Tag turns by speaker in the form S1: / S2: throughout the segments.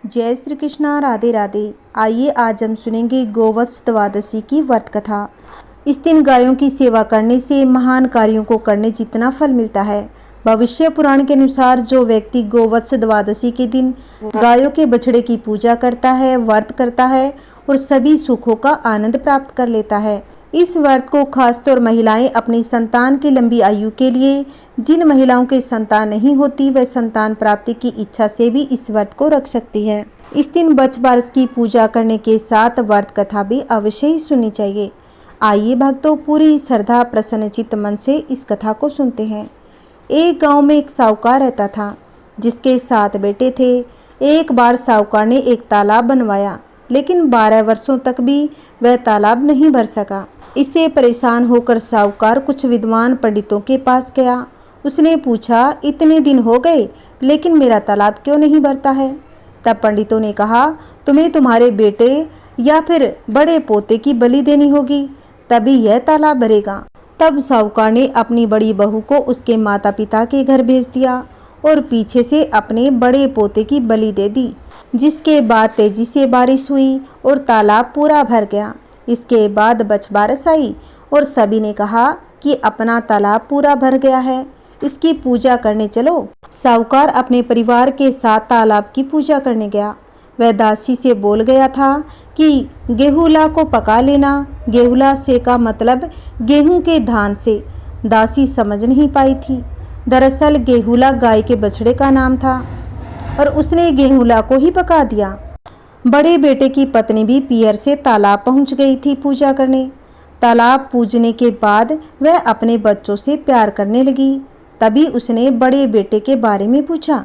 S1: जय श्री कृष्णा, राधे राधे। आइए आज हम सुनेंगे गोवत्स द्वादशी की व्रत कथा। इस दिन गायों की सेवा करने से महान कार्यों को करने जितना फल मिलता है। भविष्य पुराण के अनुसार जो व्यक्ति गोवत्स द्वादशी के दिन गायों के बछड़े की पूजा करता है, व्रत करता है और सभी सुखों का आनंद प्राप्त कर लेता है। इस व्रत को खासतौर महिलाएं अपनी संतान की लंबी आयु के लिए, जिन महिलाओं के संतान नहीं होती वह संतान प्राप्ति की इच्छा से भी इस व्रत को रख सकती है। इस दिन बछ बारस की पूजा करने के साथ व्रत कथा भी अवश्य ही सुननी चाहिए। आइए भक्तों, पूरी श्रद्धा प्रसन्नचित्त मन से इस कथा को सुनते हैं। एक गांव में एक साहूकार रहता था जिसके 7 बेटे थे। एक बार साहूकार ने एक तालाब बनवाया, लेकिन 12 वर्षों तक भी वह तालाब नहीं भर सका। इससे परेशान होकर साहूकार कुछ विद्वान पंडितों के पास गया। उसने पूछा, इतने दिन हो गए लेकिन मेरा तालाब क्यों नहीं भरता है? तब पंडितों ने कहा, तुम्हें तुम्हारे बेटे या फिर बड़े पोते की बलि देनी होगी, तभी यह तालाब भरेगा। तब साहूकार ने अपनी बड़ी बहू को उसके माता पिता के घर भेज दिया और पीछे से अपने बड़े पोते की बलि दे दी, जिसके बाद तेजी से बारिश हुई और तालाब पूरा भर गया। इसके बाद बछ बारस आई और सभी ने कहा कि अपना तालाब पूरा भर गया है, इसकी पूजा करने चलो। साहूकार अपने परिवार के साथ तालाब की पूजा करने गया। वह दासी से बोल गया था कि गेहूला को पका लेना। गेहूला से का मतलब गेहूं के धान से। दासी समझ नहीं पाई थी। दरअसल गेहूला गाय के बछड़े का नाम था और उसने गेहूला को ही पका दिया। बड़े बेटे की पत्नी भी पियर से तालाब पहुंच गई थी पूजा करने। तालाब पूजने के बाद वह अपने बच्चों से प्यार करने लगी। तभी उसने बड़े बेटे के बारे में पूछा।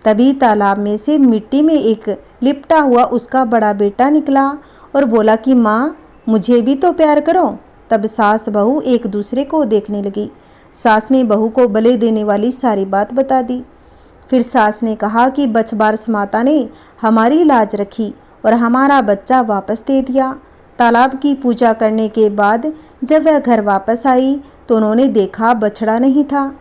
S1: तभी तालाब में से मिट्टी में एक लिपटा हुआ उसका बड़ा बेटा निकला और बोला कि माँ, मुझे भी तो प्यार करो। तब सास बहू एक दूसरे को देखने लगी। सास ने बहू को बलि देने वाली सारी बात बता दी। फिर सास ने कहा कि बछ बारस माता ने हमारी लाज रखी और हमारा बच्चा वापस दे दिया। तालाब की पूजा करने के बाद जब वह घर वापस आई तो उन्होंने देखा बछड़ा नहीं था।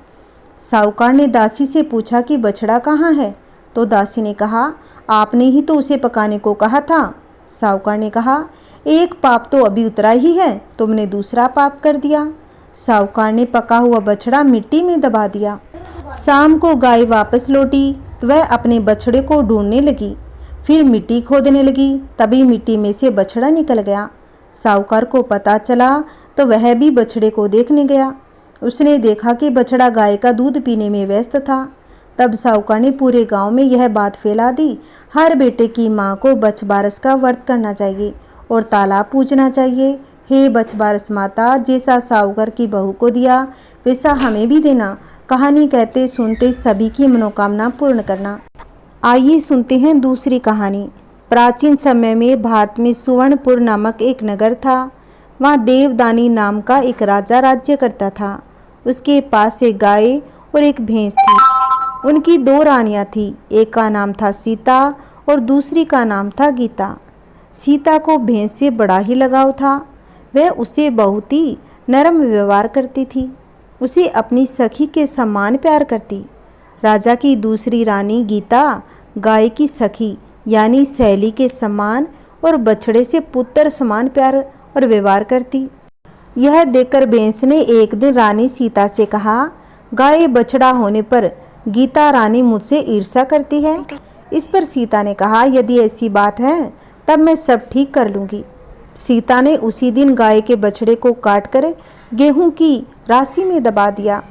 S1: साहूकार ने दासी से पूछा कि बछड़ा कहाँ है? तो दासी ने कहा, आपने ही तो उसे पकाने को कहा था। साहूकार ने कहा, एक पाप तो अभी उतरा ही है, तुमने दूसरा पाप कर दिया। साहूकार ने पका हुआ बछड़ा मिट्टी में दबा दिया। शाम को गाय वापस लौटी तो वह अपने बछड़े को ढूंढने लगी। फिर मिट्टी खोदने लगी, तभी मिट्टी में से बछड़ा निकल गया। साहूकार को पता चला तो वह भी बछड़े को देखने गया। उसने देखा कि बछड़ा गाय का दूध पीने में व्यस्त था। तब साहूकार ने पूरे गांव में यह बात फैला दी, हर बेटे की माँ को बछ बारस का व्रत करना चाहिए और तालाब पूजना चाहिए। हे बछ बारस माता, जैसा साहूकार की बहू को दिया वैसा हमें भी देना। कहानी कहते सुनते सभी की मनोकामना पूर्ण करना। आइए सुनते हैं दूसरी कहानी। प्राचीन समय में भारत में सुवर्णपुर नामक एक नगर था। वहाँ देवदानी नाम का एक राजा राज्य करता था। उसके पास एक गाय और एक भैंस थी। उनकी 2 रानियां थीं। एक का नाम था सीता और दूसरी का नाम था गीता। सीता को भैंस से बड़ा ही लगाव था। वह उसे बहुत ही नरम व्यवहार करती थी। उसे अपनी सखी के समान प्यार करती। राजा की दूसरी रानी गीता गाय की सखी यानी सहेली के समान और बछड़े से पुत्र समान प्यार और व्यवहार करती। यह देखकर भैंस ने एक दिन रानी सीता से कहा, गाय बछड़ा होने पर गीता रानी मुझसे ईर्ष्या करती है। इस पर सीता ने कहा, यदि ऐसी बात है तब मैं सब ठीक कर लूँगी। सीता ने उसी दिन गाय के बछड़े को काटकर गेहूं की राशि में दबा दिया।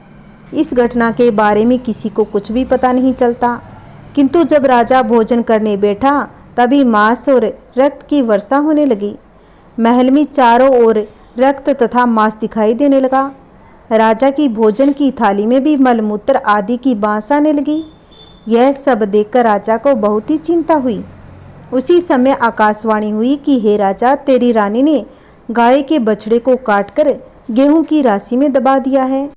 S1: इस घटना के बारे में किसी को कुछ भी पता नहीं चलता, किंतु जब राजा भोजन करने बैठा तभी मांस और रक्त की वर्षा होने लगी। महल में चारों ओर रक्त तथा मांस दिखाई देने लगा। राजा की भोजन की थाली में भी मलमूत्र आदि की बांस आने लगी। यह सब देखकर राजा को बहुत ही चिंता हुई। उसी समय आकाशवाणी हुई कि हे राजा, तेरी रानी ने गाय के बछड़े को काटकर गेहूं की राशि में दबा दिया है।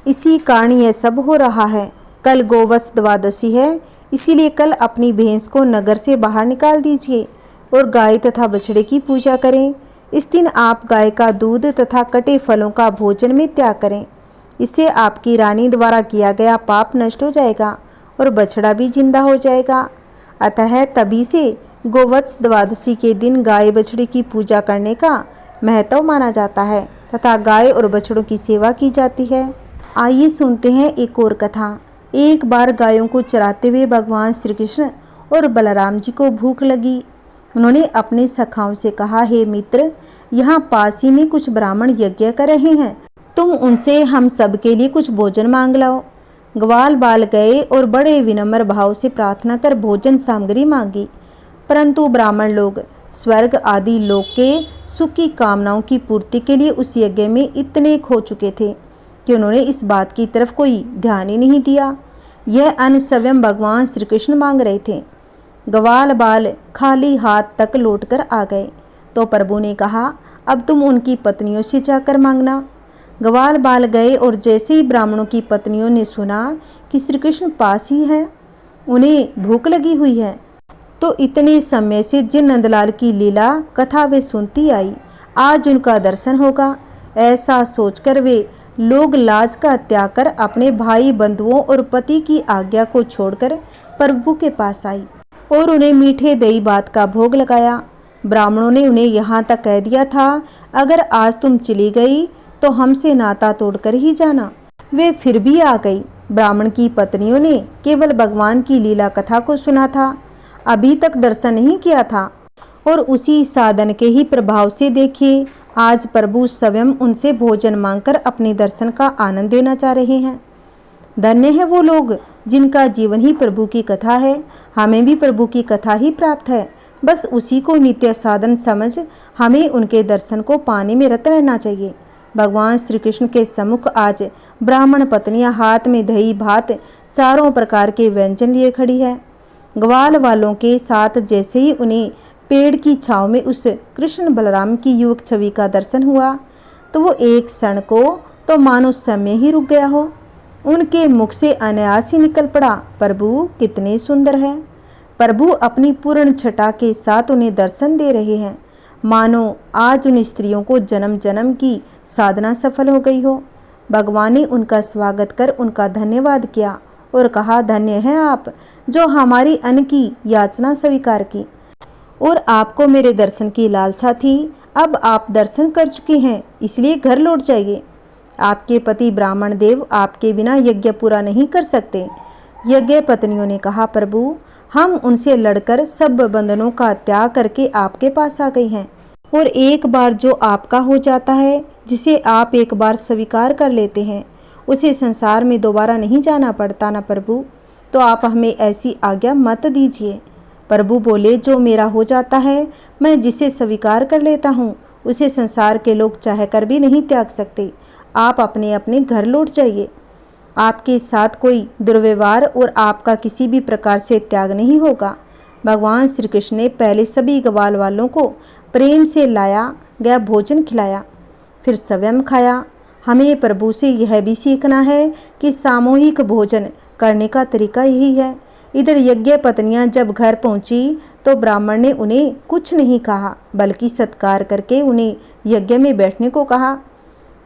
S1: इसी कारण यह सब हो रहा है। कल गोवत्स द्वादशी है, इसीलिए कल अपनी भैंस को नगर से बाहर निकाल दीजिए और गाय तथा बछड़े की पूजा करें। इस दिन आप गाय का दूध तथा कटे फलों का भोजन में त्याग करें। इससे आपकी रानी द्वारा किया गया पाप नष्ट हो जाएगा और बछड़ा भी जिंदा हो जाएगा। अतः तभी से गोवत्स द्वादशी के दिन गाय बछड़े की पूजा करने का महत्व माना जाता है तथा गाय और बछड़ों की सेवा की जाती है। आइए सुनते हैं एक और कथा। एक बार गायों को चराते हुए भगवान श्री कृष्ण और बलराम जी को भूख लगी। उन्होंने अपने सखाओं से कहा, हे मित्र, यहाँ पास ही में कुछ ब्राह्मण यज्ञ कर रहे हैं, तुम उनसे हम सब के लिए कुछ भोजन मांग लाओ। ग्वाल बाल गए और बड़े विनम्र भाव से प्रार्थना कर भोजन सामग्री मांगी, परंतु ब्राह्मण लोग स्वर्ग आदि लोक के सुख की कामनाओं की पूर्ति के लिए उस यज्ञ में इतने खो चुके थे कि उन्होंने इस बात की तरफ कोई ध्यान ही नहीं दिया। यह अन्न स्वयं भगवान श्री कृष्ण मांग रहे थे। ग्वाल बाल खाली हाथ तक लौटकर आ गए तो प्रभु ने कहा, अब तुम उनकी पत्नियों से जाकर मांगना। ग्वाल बाल गए और जैसे ही ब्राह्मणों की पत्नियों ने सुना कि श्री कृष्ण पास ही हैं, उन्हें भूख लगी हुई है, तो इतने समय से जिन नंदलाल की लीला कथा वे सुनती आई, आज उनका दर्शन होगा, ऐसा सोचकर वे लोग लाज का त्याग कर अपने भाई बंधुओं और पति की आज्ञा को छोड़कर प्रभु के पास आई और उन्हें मीठे दही भात का भोग लगाया। ब्राह्मणों ने उन्हें यहाँ तक कह दिया था, अगर आज तुम चली गई तो हमसे नाता तोड़कर ही जाना। वे फिर भी आ गई। ब्राह्मण की पत्नियों ने केवल भगवान की लीला कथा को सुना था, अभी तक दर्शन नहीं किया था, और उसी साधन के ही प्रभाव से देखिए आज प्रभु स्वयं उनसे भोजन मांगकर अपने दर्शन का आनंद देना चाह रहे हैं। धन्य है वो लोग जिनका जीवन ही प्रभु की कथा है। हमें भी प्रभु की कथा ही प्राप्त है, बस उसी को नित्य साधन समझ हमें उनके दर्शन को पाने में रत रहना चाहिए। भगवान श्री कृष्ण के सम्मुख आज ब्राह्मण पत्नियां हाथ में दही भात चारों प्रकार के व्यंजन लिए खड़ी है। ग्वाल वालों के साथ जैसे ही उन्हें पेड़ की छांव में उस कृष्ण बलराम की युवक छवि का दर्शन हुआ तो वो एक क्षण को तो मानो समय ही रुक गया हो। उनके मुख से अनायास ही निकल पड़ा, प्रभु कितने सुंदर है। प्रभु अपनी पूर्ण छटा के साथ उन्हें दर्शन दे रहे हैं, मानो आज उन स्त्रियों को जन्म जन्म की साधना सफल हो गई हो। भगवान ने उनका स्वागत कर उनका धन्यवाद किया और कहा, धन्य है आप जो हमारी अन्न की याचना स्वीकार की, और आपको मेरे दर्शन की लालसा थी। अब आप दर्शन कर चुके हैं, इसलिए घर लौट जाइए। आपके पति ब्राह्मण देव आपके बिना यज्ञ पूरा नहीं कर सकते। यज्ञ पत्नियों ने कहा, प्रभु हम उनसे लड़कर सब बंधनों का त्याग करके आपके पास आ गए हैं, और एक बार जो आपका हो जाता है, जिसे आप एक बार स्वीकार कर लेते हैं, उसे संसार में दोबारा नहीं जाना पड़ता ना प्रभु, तो आप हमें ऐसी आज्ञा मत दीजिए। प्रभु बोले, जो मेरा हो जाता है, मैं जिसे स्वीकार कर लेता हूँ, उसे संसार के लोग चाह कर भी नहीं त्याग सकते। आप अपने अपने घर लौट जाइए। आपके साथ कोई दुर्व्यवहार और आपका किसी भी प्रकार से त्याग नहीं होगा। भगवान श्री कृष्ण ने पहले सभी ग्वाल वालों को प्रेम से लाया गया भोजन खिलाया, फिर स्वयं खाया। हमें प्रभु से यह भी सीखना है कि सामूहिक भोजन करने का तरीका यही है। इधर यज्ञ पत्नियां जब घर पहुंची तो ब्राह्मण ने उन्हें कुछ नहीं कहा, बल्कि सत्कार करके उन्हें यज्ञ में बैठने को कहा।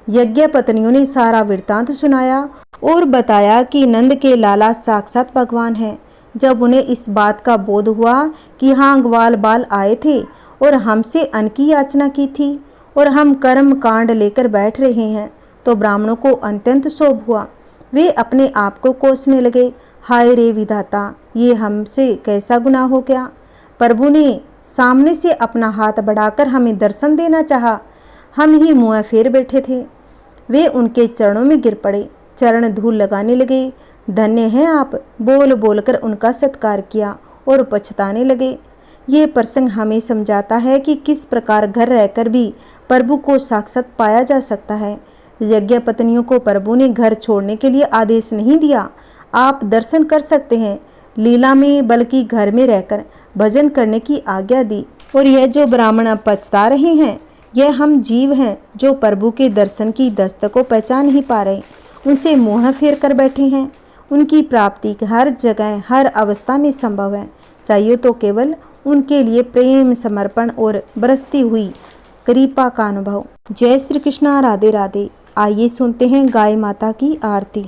S1: यज्ञ पत्नियों ने सारा वृत्तांत सुनाया और बताया कि नंद के लाला साक्षात भगवान हैं। जब उन्हें इस बात का बोध हुआ कि हाँ, ग्वाल बाल आए थे और हमसे अन्न की याचना की थी और हम कर्म कांड लेकर बैठ रहे हैं, तो ब्राह्मणों को अत्यंत शोभ हुआ। वे अपने आप को कोसने लगे, हाय रे विधाता, ये हमसे कैसा गुनाह हो गया। प्रभु ने सामने से अपना हाथ बढ़ाकर हमें दर्शन देना चाहा, हम ही मुँह फेर बैठे थे। वे उनके चरणों में गिर पड़े, चरण धूल लगाने लगे। धन्य हैं आप, बोल बोलकर उनका सत्कार किया और पछताने लगे। ये प्रसंग हमें समझाता है कि किस प्रकार घर रहकर भी प्रभु को साक्षात पाया जा सकता है। यज्ञ पत्नियों को प्रभु ने घर छोड़ने के लिए आदेश नहीं दिया, आप दर्शन कर सकते हैं लीला में, बल्कि घर में रहकर भजन करने की आज्ञा दी। और यह जो ब्राह्मण अब पछता रहे हैं, यह हम जीव हैं जो प्रभु के दर्शन की दस्तक को पहचान नहीं पा रहे, उनसे मुँह फेर कर बैठे हैं। उनकी प्राप्ति हर जगह हर अवस्था में संभव है, चाहिए तो केवल उनके लिए प्रेम समर्पण और बरसती हुई कृपा का अनुभव। जय श्री कृष्णा, राधे राधे। आइए सुनते हैं गाय माता की आरती।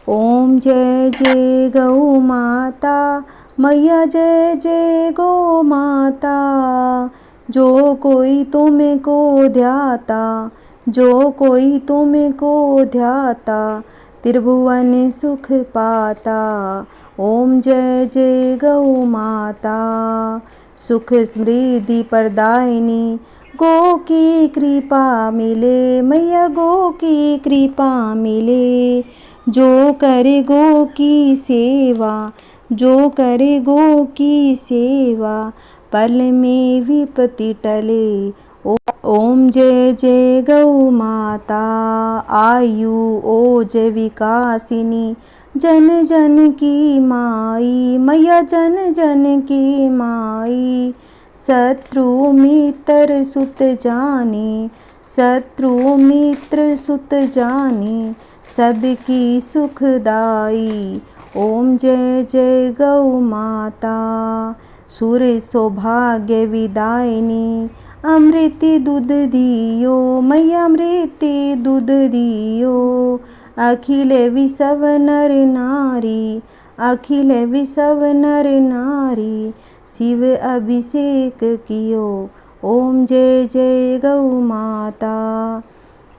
S1: ओम जय जय गौ माता, मैया जय जय गौ माता। जो कोई तुमको ध्याता, जो कोई तुमको ध्याता, त्रिभुवन सुख पाता। ओम जय जय गौ माता। सुख समृद्धि प्रदायिनी, गो की कृपा मिले, मैया गो की कृपा मिले। जो करे गो की सेवा, जो करे गो की सेवा, पल में विपत्ति टले। ओम जय जय गौ माता। आयु ओज विकासिनी, जन जन की माई, मैया जन जन की माई। शत्रु मित्र सुत जाने, शत्रु मित्र सुत जाने, सबकी सुखदाई। ओम जय जय गौ माता। सुर सौभाग्य विदायिनी, अमृत दूध दियो, मैया अमृत दूध दियो। अखिल विश्व नर नारी, अखिल विश्व नर नारी, शिव अभिषेक कियो। ओम जय जय गौ माता।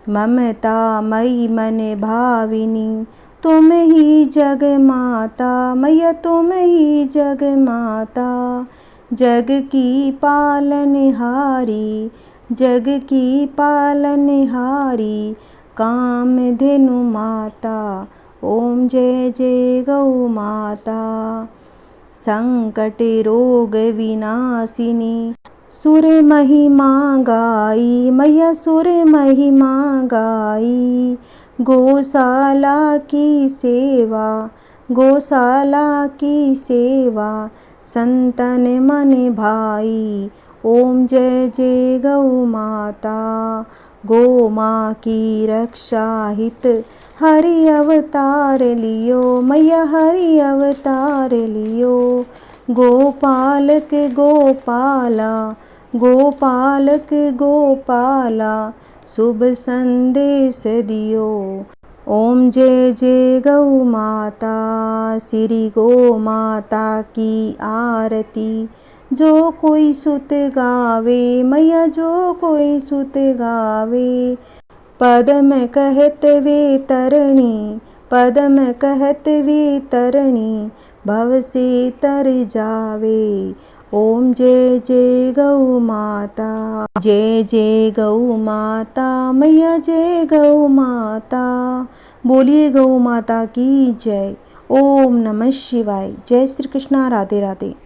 S1: ममता मई मन भाविनी, तुम ही जग माता, मैया तुम ही जग माता। जग की पालनहारी, जग की पालनहारी, कामधेनु माता। ओम जय जय गौ माता। संकट रोग विनाशिनी, सुर महिमा गाई, मैया सुर महिमा गाई। गौशाला की सेवा, गौशाला की सेवा, संतन मन भाई। ओम जय जय गौ माता। गौ माँ की रक्षा हित, हरि अवतार लियो, मैया हरि अवतार लियो। गोपालक गोपाला, गोपालक गोपाला, शुभ संदेश दियो। ओम जय जय गौ माता। श्री गौ माता की आरती, जो कोई सुत गावे, मैया जो कोई सुत गावे। पदम कहत वे तरणी, पदम कहत वे तरणी, भव से तर जावे। ओम जय जय गौ माता। जय जय गौ माता, मैया जय गौ माता। बोलिए गौ माता की जय। ओम नमः शिवाय। जय श्री कृष्णा। राधे राधे।